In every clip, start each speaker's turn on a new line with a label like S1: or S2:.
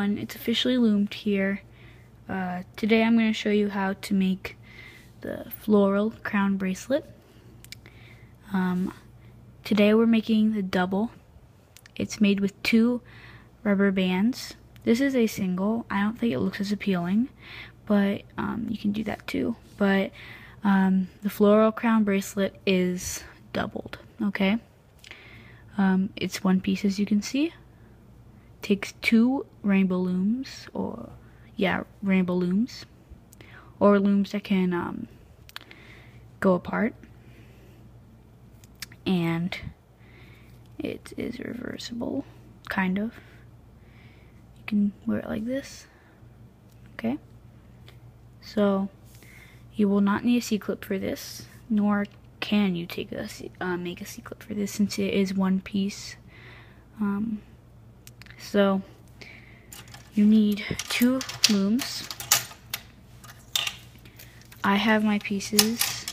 S1: everyone, it's Officially Loomed here. Today I'm going to show you how to make the floral crown bracelet. Today we're making the double. It's made with 2 rubber bands. This is a single. I don't think it looks as appealing, but you can do that too. But the floral crown bracelet is doubled, okay? It's one piece, as you can see. Takes 2 rainbow looms, rainbow looms, or looms that can go apart, and it is reversible, kind of. You can wear it like this, okay? So you will not need a C-clip for this, nor can you take make a C-clip for this, since it is one piece. So you need 2 looms. I have my pieces.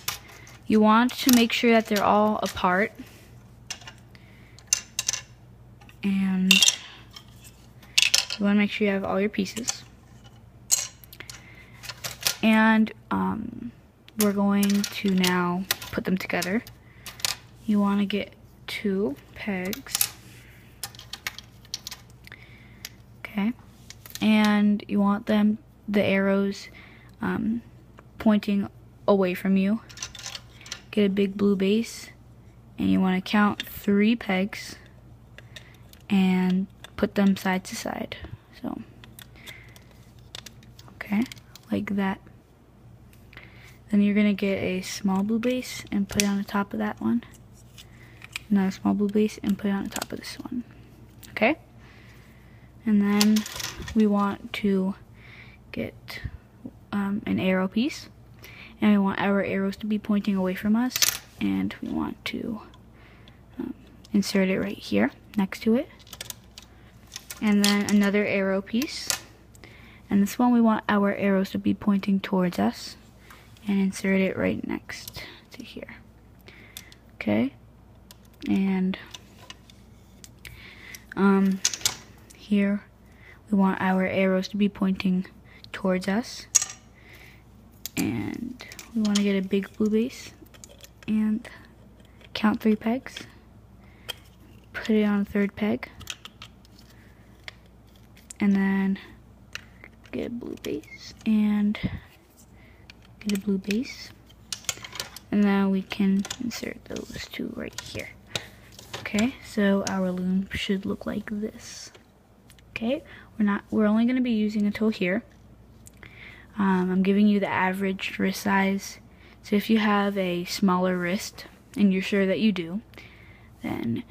S1: You want to make sure that they're all apart, and you want to make sure you have all your pieces. And we're going to now put them together. You want to get 2 pegs. Okay, and you want the arrows pointing away from you. Get a big blue base, and you want to count 3 pegs and put them side to side. So, okay, like that. Then you're gonna get a small blue base and put it on the top of that one. Another small blue base and put it on the top of this one. Okay? And then we want to get an arrow piece, and we want our arrows to be pointing away from us, and we want to insert it right here next to it. And then another arrow piece, and this one we want our arrows to be pointing towards us, and insert it right next to here. Okay, and here we want our arrows to be pointing towards us, and we want to get a big blue base and count 3 pegs, put it on a 3rd peg, and then get a blue base and get a blue base, and then we can insert those 2 right here. Okay, so our loom should look like this. Okay, we're only going to be using until here. I'm giving you the average wrist size, so if you have a smaller wrist, and you're sure that you do, then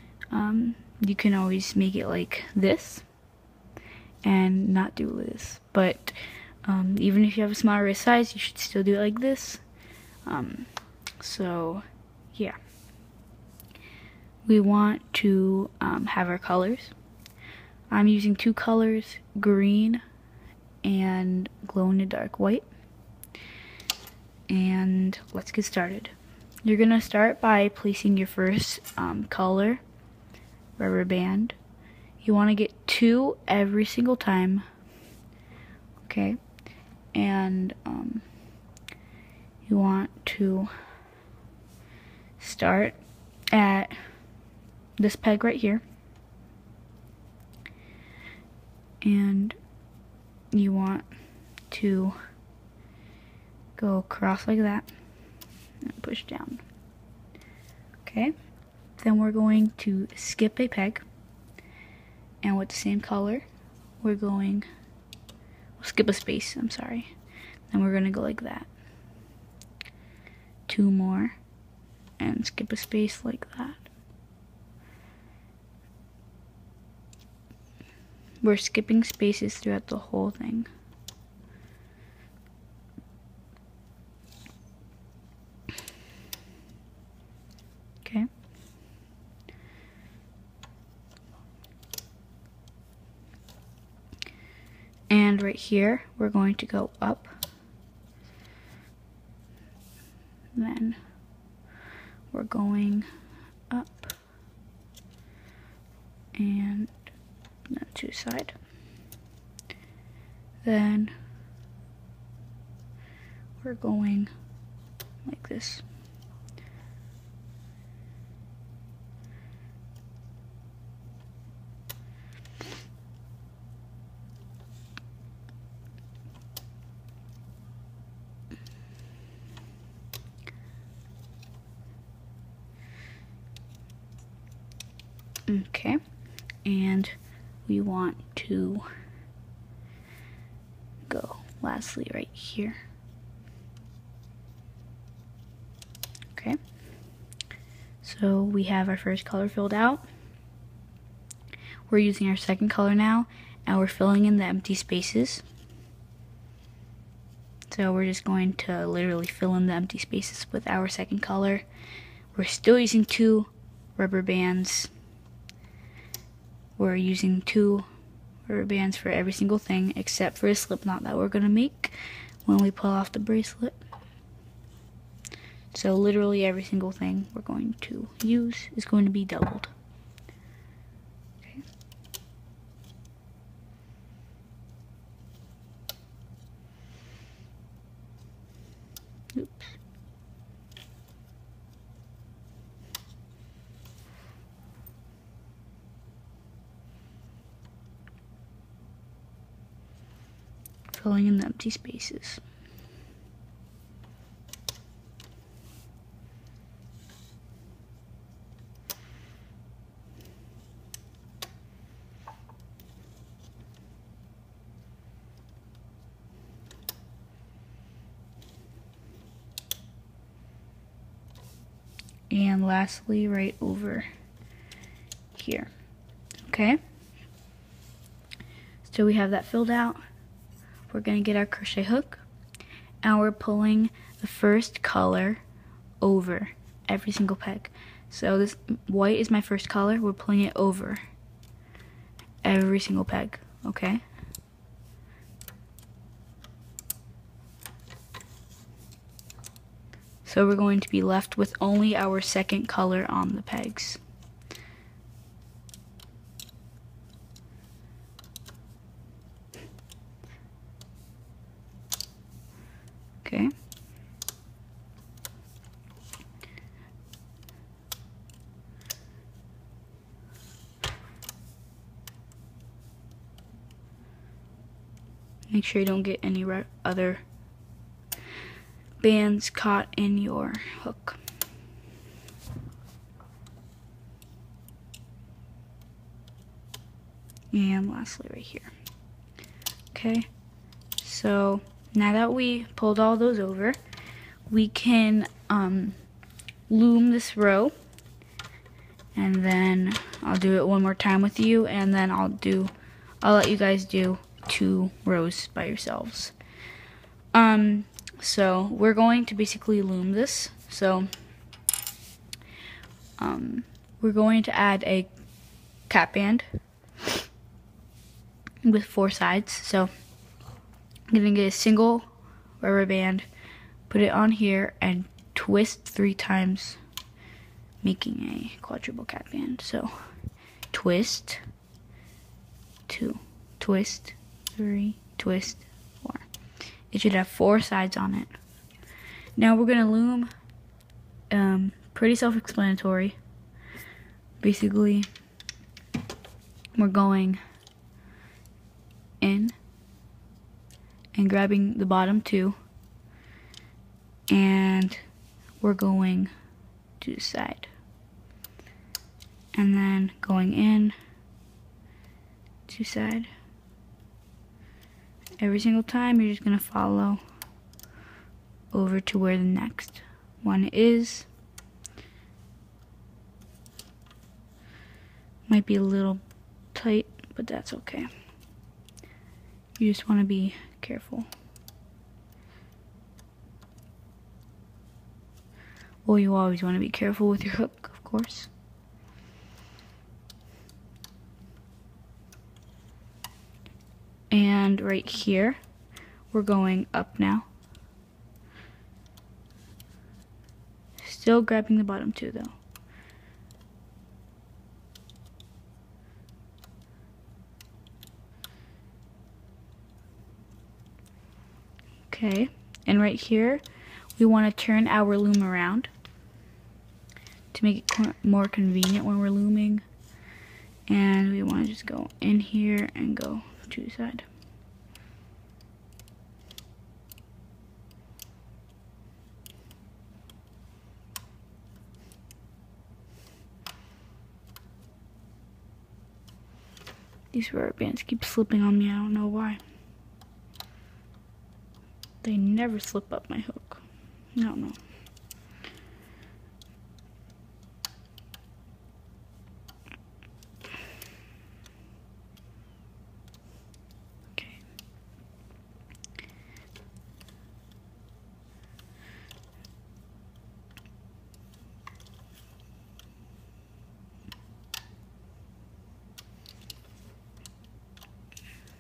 S1: you can always make it like this and not do this. But even if you have a smaller wrist size, you should still do it like this. So yeah, we want to have our colors. I'm using 2 colors, green and glow-in-the-dark white. And let's get started. You're gonna start by placing your first color rubber band. You want to get 2 every single time. Okay, and you want to start at this peg right here, and you want to go across like that and push down. Okay, then we're going to skip a peg, and with the same color we're going, we'll skip a space, I'm sorry, then we're going to go like that, 2 more, and skip a space like that. We're skipping spaces throughout the whole thing. Okay. And right here, we're going to go up. Then we're going up and to the side. Then we're going like this. Okay, and we want to go lastly right here. Okay, so we have our first color filled out. We're using our second color now, and we're filling in the empty spaces. So we're just going to literally fill in the empty spaces with our second color. We're still using 2 rubber bands. We're using 2 rubber bands for every single thing except for a slip knot that we're going to make when we pull off the bracelet. So literally every single thing we're going to use is going to be doubled. Okay. Oops. Filling in the empty spaces. And lastly, right over here. Okay? So we have that filled out. We're going to get our crochet hook, and we're pulling the first color over every single peg. So this white is my first color. We're pulling it over every single peg, okay? So we're going to be left with only our second color on the pegs. Okay. Make sure you don't get any other bands caught in your hook. And lastly right here. Okay, so now that we pulled all those over, we can loom this row, and then I'll do it one more time with you, and then I'll let you guys do 2 rows by yourselves. So we're going to basically loom this. So we're going to add a cap band with 4 sides. So I'm gonna get a single rubber band, put it on here, and twist 3 times, making a quadruple cap band. So twist, 2, twist, 3, twist, 4. It should have 4 sides on it. Now we're gonna loom. Pretty self-explanatory. Basically, we're going in and grabbing the bottom 2, and we're going to the side, and then going in to side. Every single time you're just going to follow over to where the next one is. Might be a little tight, but that's okay. You just want to be careful. Well, you always want to be careful with your hook, of course. And right here, we're going up now. Still grabbing the bottom 2 though. Okay, and right here, we want to turn our loom around to make it more convenient when we're looming. And we want to just go in here and go to the side. These rubber bands keep slipping on me, I don't know why. They never slip up my hook. I don't know. Okay.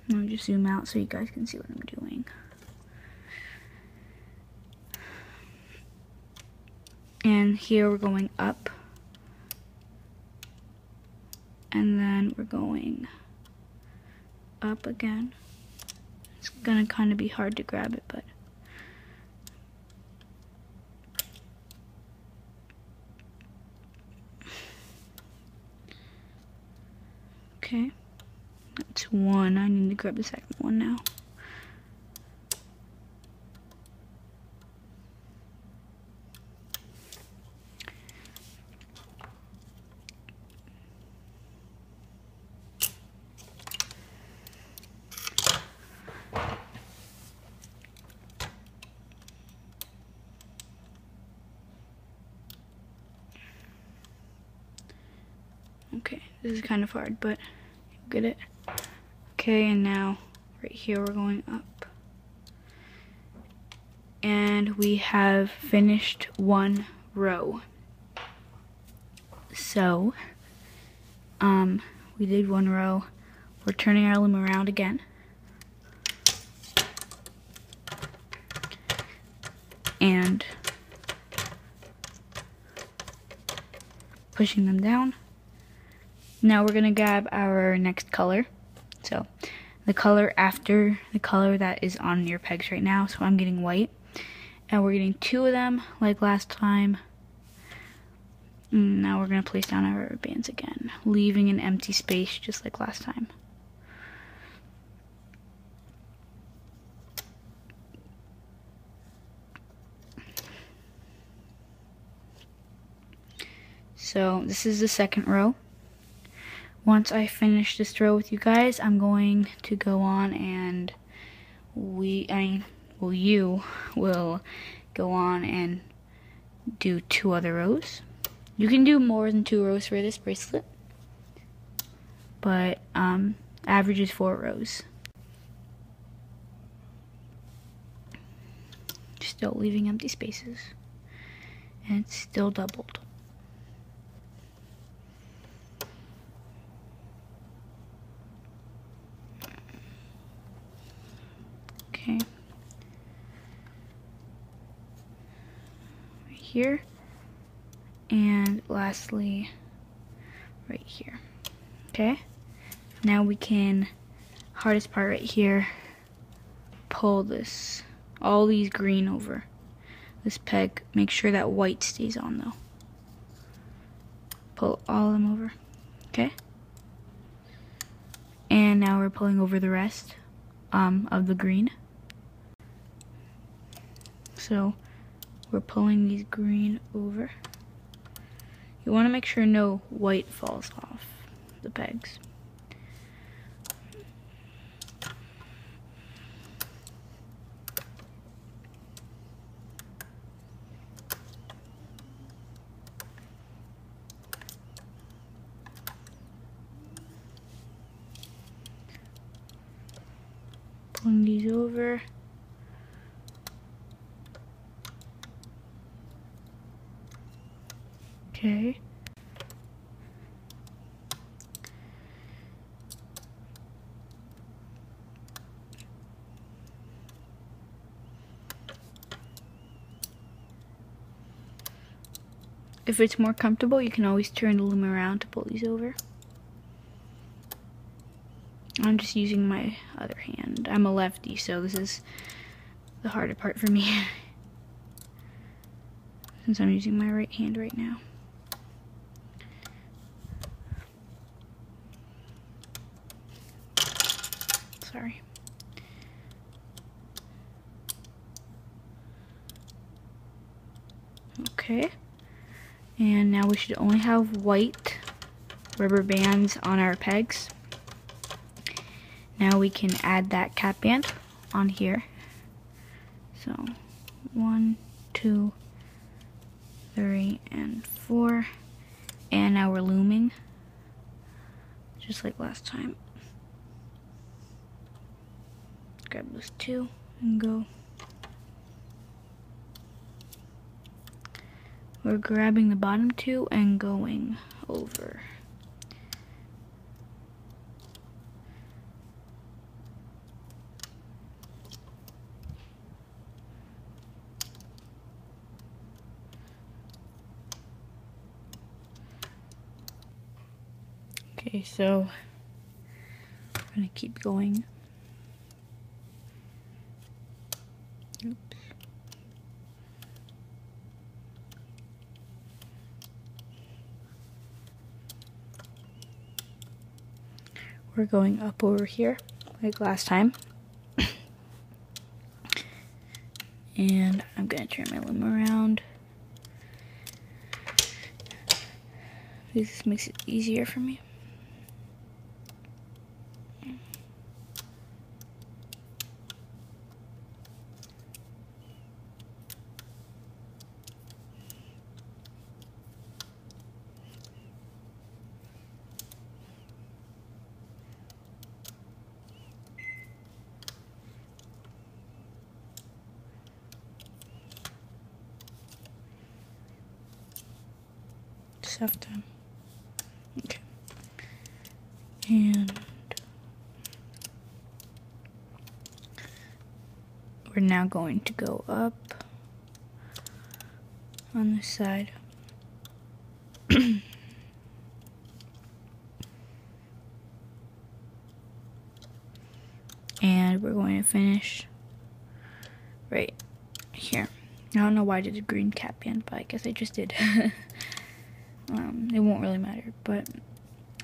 S1: Let me just zoom out so you guys can see what I'm doing. And here we're going up. And then we're going up again. It's gonna kind of be hard to grab it, but okay. That's one. I need to grab the second one now. Okay, this is kind of hard, but you'll get it. Okay, and now right here we're going up. And we have finished one row. So, we did one row. We're turning our loom around again. And pushing them down. Now we're gonna grab our next color. So the color after the color that is on your pegs right now. So I'm getting white. And we're getting two of them like last time. And now we're gonna place down our rubber bands again, leaving an empty space just like last time. So this is the second row. Once I finish this row with you guys, I'm going to go on and you will go on and do 2 other rows. You can do more than 2 rows for this bracelet, but average is 4 rows. Still leaving empty spaces, and it's still doubled. Okay. Right here. And lastly, right here. Okay. Now we can, hardest part right here, pull this, all these green over this peg. Make sure that white stays on though. Pull all of them over. Okay. And now we're pulling over the rest of the green. So we're pulling these green over. You want to make sure no white falls off the pegs. Pulling these over. Okay. If it's more comfortable, you can always turn the loom around to pull these over. I'm just using my other hand. I'm a lefty, so this is the harder part for me since I'm using my right hand right now. Sorry. Okay, and now we should only have white rubber bands on our pegs. Now we can add that cap band on here. So 1, 2, 3, and 4. And now we're looming, just like last time. Grab those 2 and go. We're grabbing the bottom 2 and going over. Okay, so we're gonna keep going. Oops. We're going up over here, like last time. And I'm gonna turn my loom around. This makes it easier for me. Have to. Okay. And we're now going to go up on this side. And we're going to finish right here. I don't know why I did a green cap band, but I guess I just did. It won't really matter, but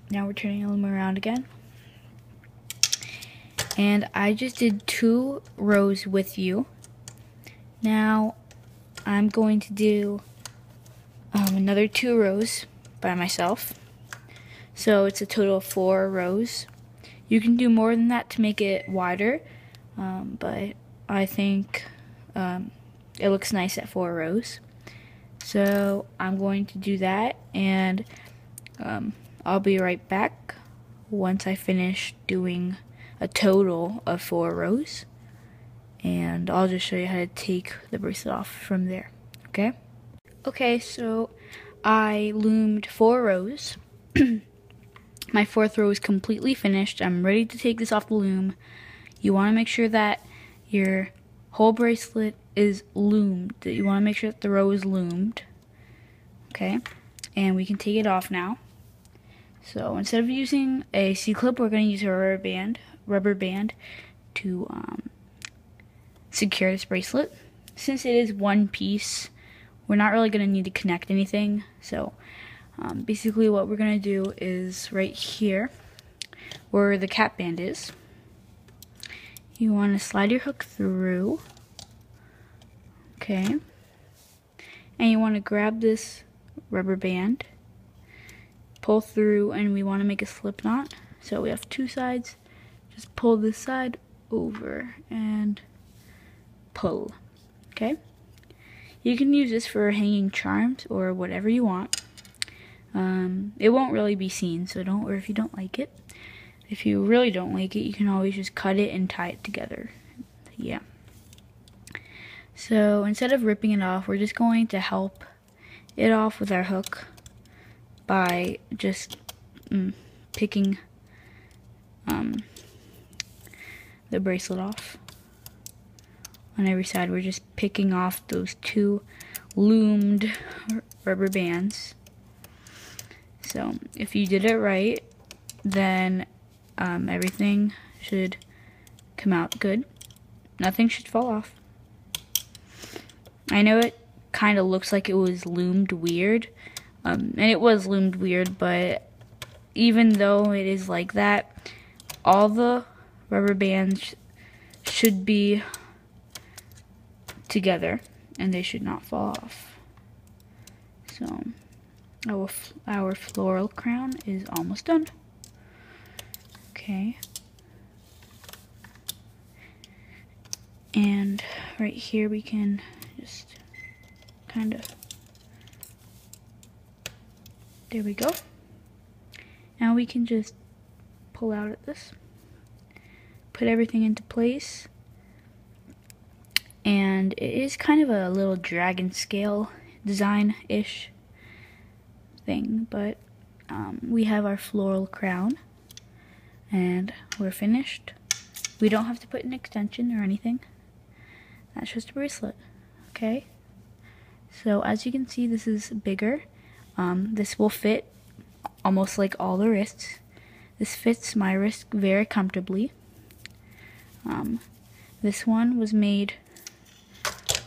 S1: now we're turning the loom around again. And I just did 2 rows with you. Now I'm going to do another 2 rows by myself. So it's a total of 4 rows. You can do more than that to make it wider, but I think it looks nice at 4 rows. So I'm going to do that, and I'll be right back once I finish doing a total of 4 rows, and I'll just show you how to take the bracelet off from there. Okay? Okay, so I loomed 4 rows. My 4th row is completely finished. I'm ready to take this off the loom. You want to make sure that your whole bracelet is loomed. You want to make sure that the row is loomed. Okay, and we can take it off now. So instead of using a C-clip, we're going to use a rubber band to secure this bracelet. Since it is one piece, we're not really going to need to connect anything. So basically what we're going to do is right here, where the cap band is, you want to slide your hook through. Okay, and you want to grab this rubber band, pull through, and we want to make a slip knot. So we have 2 sides. Just pull this side over and pull. Okay, you can use this for hanging charms or whatever you want. It won't really be seen, so don't worry if you don't like it. If you really don't like it, you can always just cut it and tie it together. Yeah. So instead of ripping it off, we're just going to help it off with our hook by just picking the bracelet off on every side. We're just picking off those 2 loomed rubber bands. So if you did it right, then everything should come out good. Nothing should fall off. I know it kind of looks like it was loomed weird, and it was loomed weird, but even though it is like that, all the rubber bands should be together and they should not fall off. So our floral crown is almost done. Okay. And right here we can just kind of, there we go. Now we can just pull out at this, put everything into place, and it is kind of a little dragon scale design-ish thing, but we have our floral crown and we're finished. We don't have to put an extension or anything. That's just a bracelet, okay? So as you can see, this is bigger. This will fit almost like all the wrists. This fits my wrist very comfortably. This one was made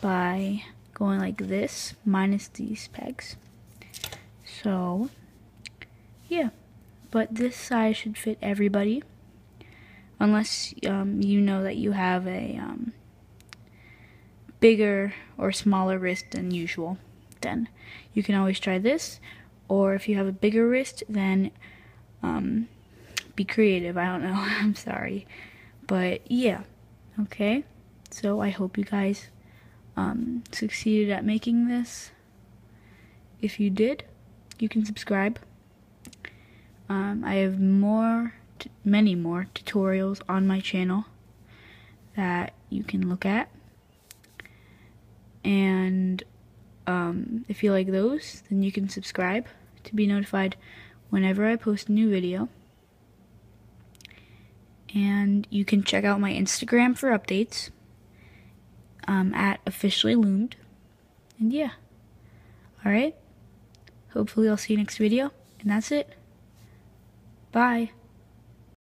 S1: by going like this, minus these pegs. So, yeah. But this size should fit everybody. Unless you know that you have a bigger or smaller wrist than usual, then you can always try this. Or if you have a bigger wrist, then be creative. I don't know. I'm sorry. But yeah. Okay. So I hope you guys succeeded at making this. If you did, you can subscribe. I have many more tutorials on my channel that you can look at. And if you like those, then you can subscribe to be notified whenever I post a new video. And you can check out my Instagram for updates at OfficiallyLoomed. And yeah. Alright. Hopefully I'll see you next video. And that's it. Bye.